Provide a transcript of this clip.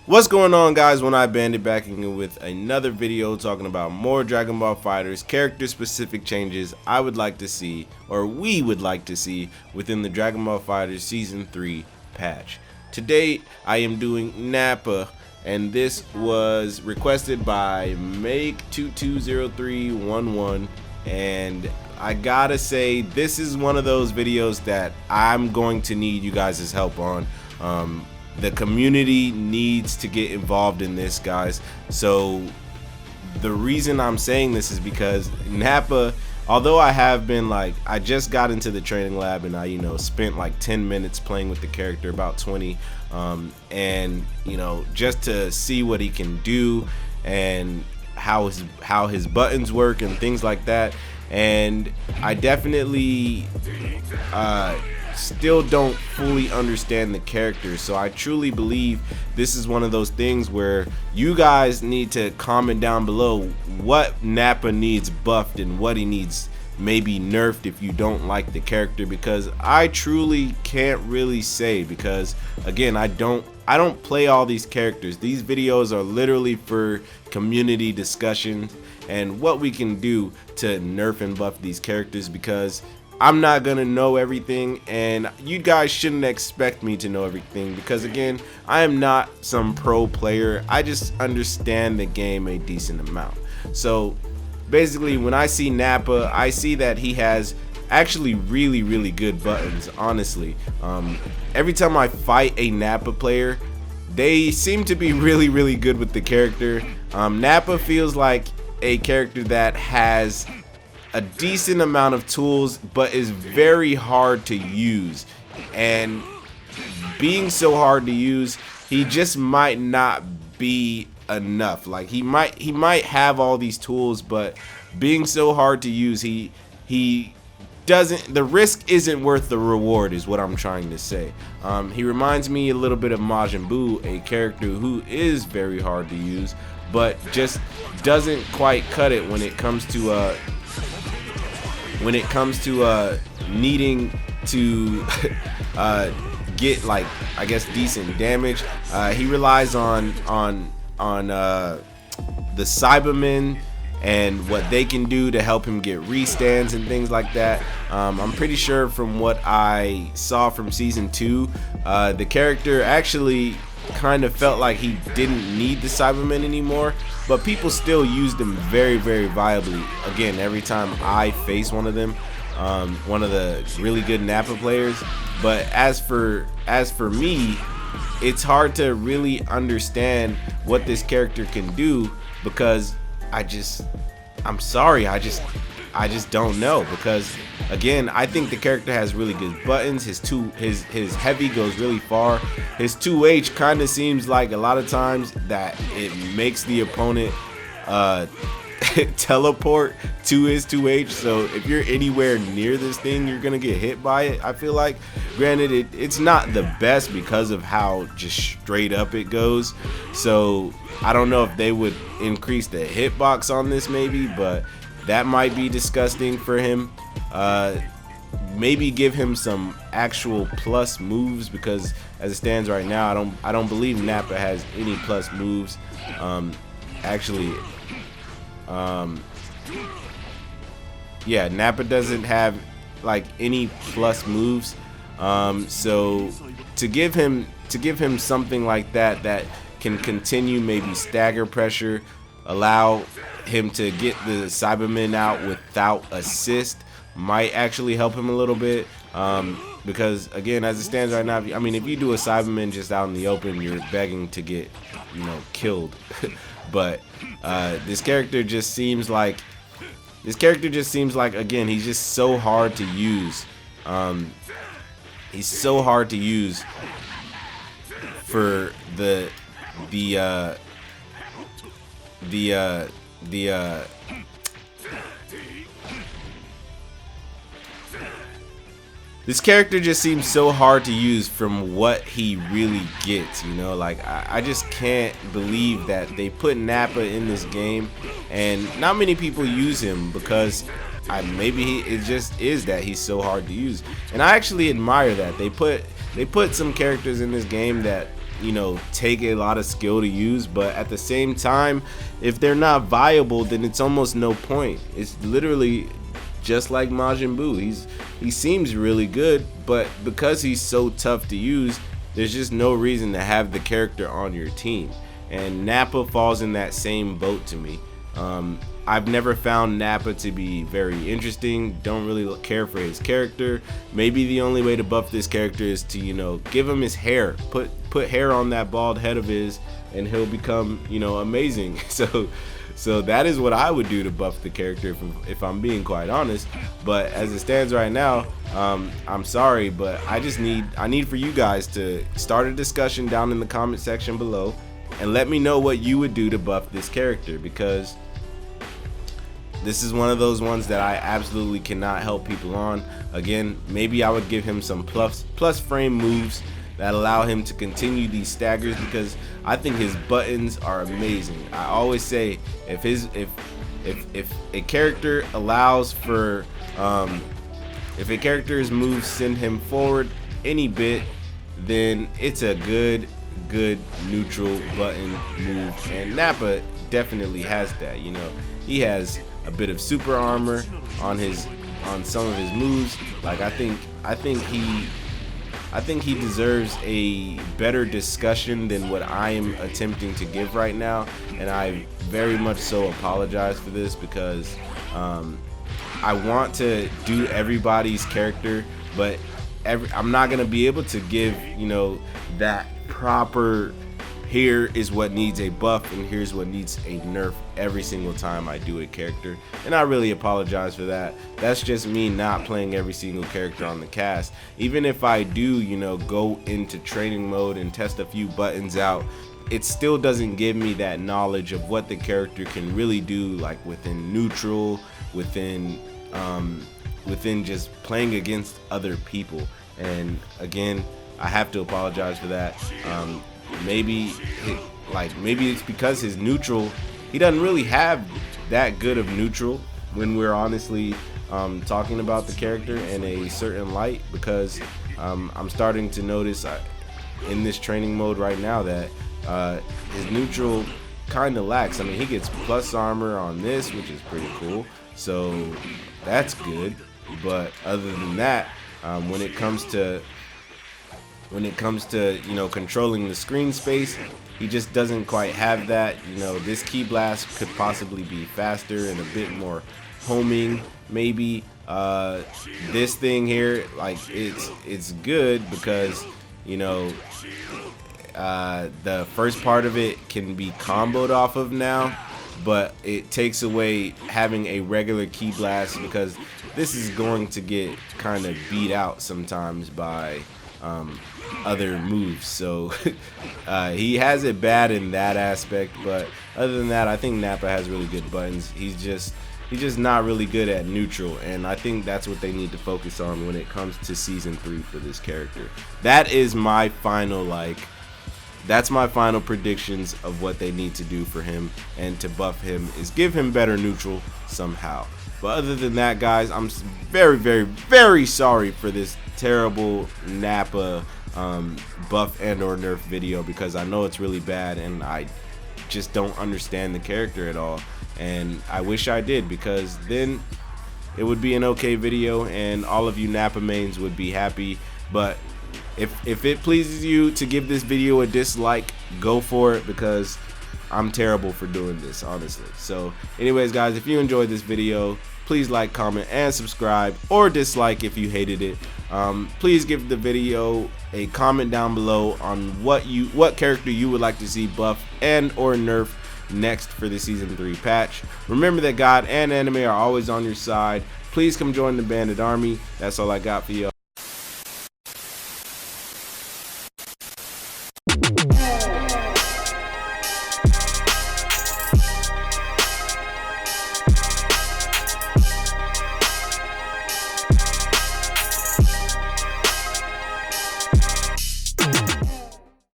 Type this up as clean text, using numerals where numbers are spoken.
What's going on, guys? OneEyedBandit back in with another video talking about more Dragon Ball FighterZ character specific changes I would like to see, or we would like to see, within the Dragon Ball FighterZ Season 3 patch. Today I am doing Nappa, and this was requested by Make220311, and I gotta say, this is one of those videos that I'm going to need you guys' help on. The community needs to get involved in this, guys. So the reason I'm saying this is because Nappa, although I have been I just got into the training lab and I spent like 10 minutes playing with the character, about 20, and just to see what he can do and how his buttons work and things like that. And I definitely still don't fully understand the character, so I truly believe this is one of those things where you guys need to comment down below what Nappa needs buffed and what he needs maybe nerfed if you don't like the character, because I truly can't really say, because again, I don't play all these characters. These videos are literally for community discussion and what we can do to nerf and buff these characters, because I'm not gonna know everything, and you guys shouldn't expect me to know everything, because again, I am not some pro player. I just understand the game a decent amount. So basically, when I see Nappa, I see that he has actually really good buttons, honestly. Every time I fight a Nappa player, they seem to be really good with the character. Nappa feels like a character that has a decent amount of tools, but is very hard to use, and being so hard to use, he just might not be enough. Like he might have all these tools, but being so hard to use, he doesn't, the risk isn't worth the reward, is what I'm trying to say. He reminds me a little bit of Majin Buu, a character who is very hard to use, but just doesn't quite cut it when it comes to needing to get, like, I guess, decent damage. He relies on the Cybermen and what they can do to help him get restands and things like that. I'm pretty sure from what I saw from season 2, the character actually kind of felt like he didn't need the Cybermen anymore, but people still used him very viably. Again, every time I face one of them, one of the really good Nappa players. But as for me, it's hard to really understand what this character can do, because I'm sorry, I just don't know, because again, I think the character has really good buttons. His heavy goes really far. His 2H kind of seems like a lot of times that it makes the opponent teleport to his 2H, so if you're anywhere near this thing, you're gonna get hit by it, I feel like. Granted, it's not the best because of how just straight up it goes, so I don't know if they would increase the hitbox on this maybe, but that might be disgusting for him. Maybe give him some actual plus moves, because as it stands right now, I don't believe Nappa has any plus moves. Yeah, Nappa doesn't have like any plus moves. So to give him something like that can continue maybe stagger pressure, allow him to get the Cybermen out without assist, might actually help him a little bit. Because again, as it stands right now, I mean, if you do a Cyberman just out in the open, you're begging to get killed. But this character just seems like again, he's just so hard to use. He's so hard to use for this character just seems so hard to use from what he really gets, like I just can't believe that they put Nappa in this game and not many people use him, because maybe it just is that he's so hard to use, and I actually admire that. They put some characters in this game that you know, take a lot of skill to use, but at the same time, if they're not viable, then it's almost no point. It's literally just like Majin Buu. He seems really good, but because he's so tough to use, there's just no reason to have the character on your team. And Nappa falls in that same boat to me. I've never found Nappa to be very interesting. Don't really care for his character. Maybe the only way to buff this character is to, you know, give him his hair. Put hair on that bald head of his, and he'll become, you know, amazing. So that is what I would do to buff the character, if I'm being quite honest. But as it stands right now, I'm sorry, but I need for you guys to start a discussion down in the comment section below and let me know what you would do to buff this character, because this is one of those ones that I absolutely cannot help people on. Again, maybe I would give him some plus frame moves that allow him to continue these staggers, because I think his buttons are amazing. I always say, if a character allows for if a character's moves send him forward any bit, then it's a good neutral button move, and Nappa definitely has that. You know, he has a bit of super armor on some of his moves. Like I think he deserves a better discussion than what I am attempting to give right now, and I very much so apologize for this, because I want to do everybody's character, but I'm not gonna be able to give, you know, that proper, here is what needs a buff and here's what needs a nerf every single time I do a character, and I really apologize for that. That's just me not playing every single character on the cast. Even if I do, you know, go into training mode and test a few buttons out, it still doesn't give me that knowledge of what the character can really do, like within neutral, within just playing against other people. And again, I have to apologize for that. Maybe it's because his neutral, he doesn't really have that good of neutral when we're honestly talking about the character in a certain light, because I'm starting to notice in this training mode right now that his neutral kind of lacks. I mean, he gets plus armor on this, which is pretty cool, so that's good, but other than that, when it comes to you know, controlling the screen space, he just doesn't quite have that. You know, this key blast could possibly be faster and a bit more homing, maybe. This thing here, like, it's good because, you know, the first part of it can be comboed off of now, but it takes away having a regular key blast, because this is going to get kind of beat out sometimes by other moves. So he has it bad in that aspect, but other than that, I think Nappa has really good buttons. He's just not really good at neutral, and I think that's what they need to focus on when it comes to season 3 for this character. That is my final, that's my final predictions of what they need to do for him and to buff him, is give him better neutral somehow. But other than that, guys, I'm very, very, very sorry for this terrible Nappa buff and or nerf video, because I know it's really bad and I just don't understand the character at all, and I wish I did, because then it would be an okay video and all of you Nappa mains would be happy. But if it pleases you to give this video a dislike, go for it, because I'm terrible for doing this, honestly. So anyways, guys, if you enjoyed this video, please like, comment, and subscribe, or dislike if you hated it. Please give the video a comment down below on what character you would like to see buff and or nerf next for the season 3 patch. Remember that God and anime are always on your side. Please come join the Bandit Army. That's all I got for you.